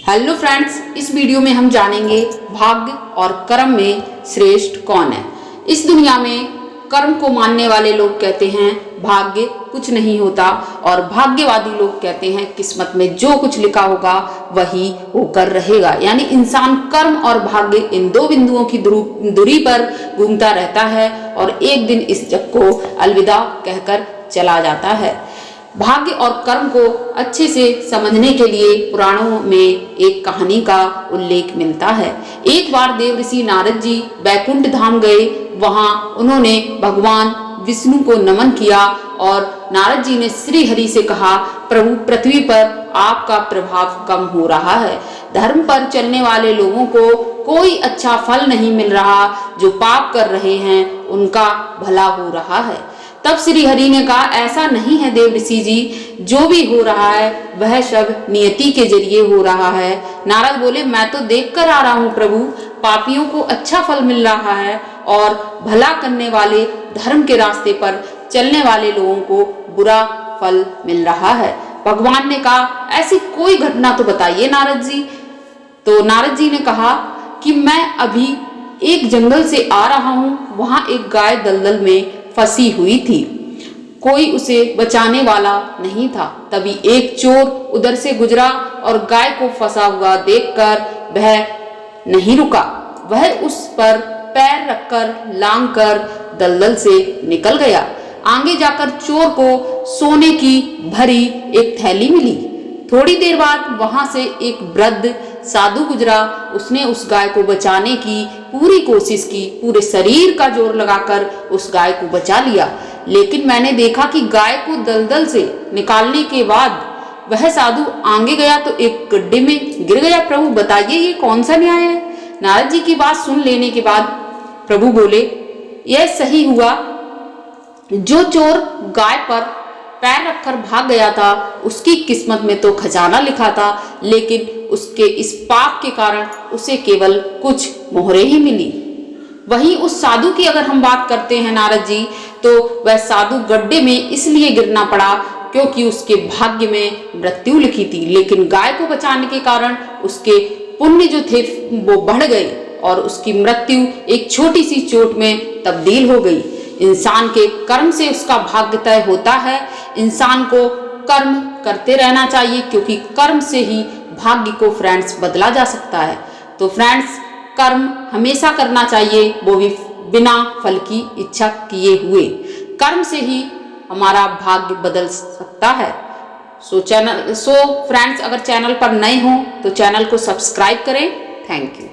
Hello friends, इस video में हम जानेंगे भाग्य और कर्म में श्रेष्ठ कौन है। इस दुनिया में कर्म को मानने वाले लोग कहते हैं भाग्य कुछ नहीं होता, और भाग्यवादी लोग कहते हैं किस्मत में जो कुछ लिखा होगा वही होकर रहेगा। यानी इंसान कर्म और भाग्य इन दो बिंदुओं की दूरी पर घूमता रहता है और एक दिन इस जग को अलविदा कहकर चला जाता है। भाग्य और कर्म को अच्छे से समझने के लिए पुराणों में एक कहानी का उल्लेख मिलता है। एक बार देव ऋषि नारद जी बैकुंठ धाम गए। वहां उन्होंने भगवान विष्णु को नमन किया और नारद जी ने श्री हरि से कहा, प्रभु, पृथ्वी पर आपका प्रभाव कम हो रहा है। धर्म पर चलने वाले लोगों को कोई अच्छा फल नहीं मिल रहा, जो पाप कर रहे हैं उनका भला हो रहा है। तब श्री हरि ने कहा, ऐसा नहीं है देव ऋषि जी, जो भी हो रहा है वह सब नियति के जरिए हो रहा है। नारद बोले, मैं तो देख कर आ रहा हूँ प्रभु, पापियों को अच्छा फल मिल रहा है और भला करने वाले, धर्म के रास्ते पर चलने वाले लोगों को बुरा फल मिल रहा है। भगवान ने कहा, ऐसी कोई घटना तो बताइए नारद जी। तो नारद जी ने कहा कि मैं अभी एक जंगल से आ रहा हूँ, वहां एक गाय दलदल में फंसी हुई थी, कोई उसे बचाने वाला नहीं था। तभी एक चोर उधर से गुजरा और गाय को फंसा हुआ देखकर वह नहीं रुका। वह उस पर पैर रखकर लांग कर दलदल से निकल गया। आगे जाकर चोर को सोने की भरी एक थैली मिली। थोड़ी देर बाद वहां से एक वृद्ध साधु गुजरा। उसने उस गाय को बचाने की पूरी कोशिश की, पूरे शरीर का जोर लगाकर उस गाय को बचा लिया। लेकिन मैंने देखा कि गाय को दलदल से निकालने के बाद वह साधु आगे गया तो एक गड्ढे में गिर गया। प्रभु बताइए, ये कौन सा न्याय है। नारद जी की बात सुन लेने के बाद प्रभु बोले, यह सही हुआ, जो चोर गाय पर पैर रखकर भाग गया था उसकी किस्मत में तो खजाना लिखा था, लेकिन उसके इस पाप के कारण उसे केवल कुछ मोहरे ही मिली। वहीं उस साधु की अगर हम बात करते हैं नारद जी, तो वह साधु गड्ढे में इसलिए गिरना पड़ा क्योंकि उसके भाग्य में मृत्यु लिखी थी, लेकिन गाय को बचाने के कारण उसके पुण्य जो थे वो बढ़ गए और उसकी मृत्यु एक छोटी सी चोट में तब्दील हो गई। इंसान के कर्म से उसका भाग्य तय होता है। इंसान को कर्म करते रहना चाहिए, क्योंकि कर्म से ही भाग्य को फ्रेंड्स बदला जा सकता है। तो फ्रेंड्स, कर्म हमेशा करना चाहिए, वो भी बिना फल की इच्छा किए हुए। कर्म से ही हमारा भाग्य बदल सकता है। सो फ्रेंड्स, अगर चैनल पर नए हो तो चैनल को सब्सक्राइब करें। Thank you.